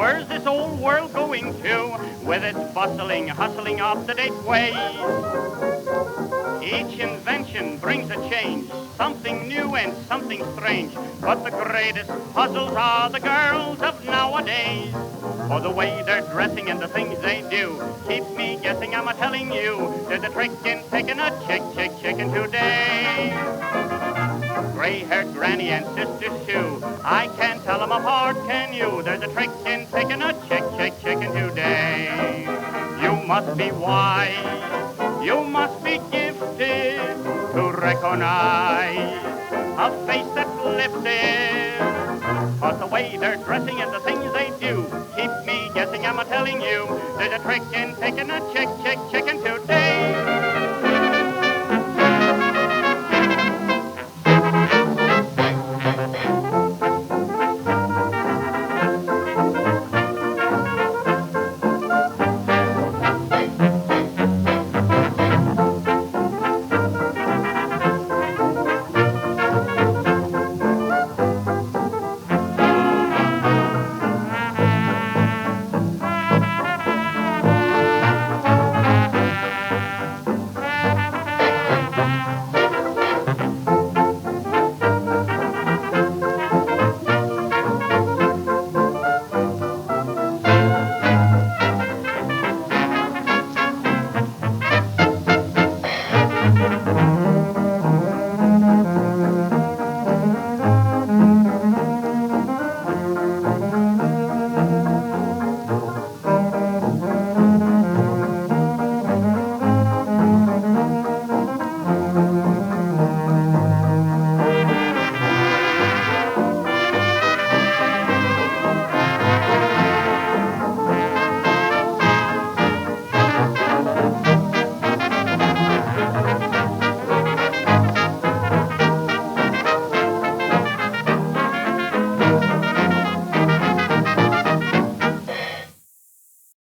Where's this old world going to with its bustling, hustling, up-to-date ways? Each invention brings a change, something new and something strange. But the greatest puzzles are the girls of nowadays. For the way they're dressing and the things they do keep me guessing, I'm a-telling you. There's a trick in taking a chicken today. Gray-haired granny and sister Sue, I can't tell them apart, can you? There's a trick in taking a chicken today. You must be wise, you must be gifted to recognize a face that's lifted. But the way they're dressing and the things they do keep me guessing, I'm a-telling you. There's a trick in taking a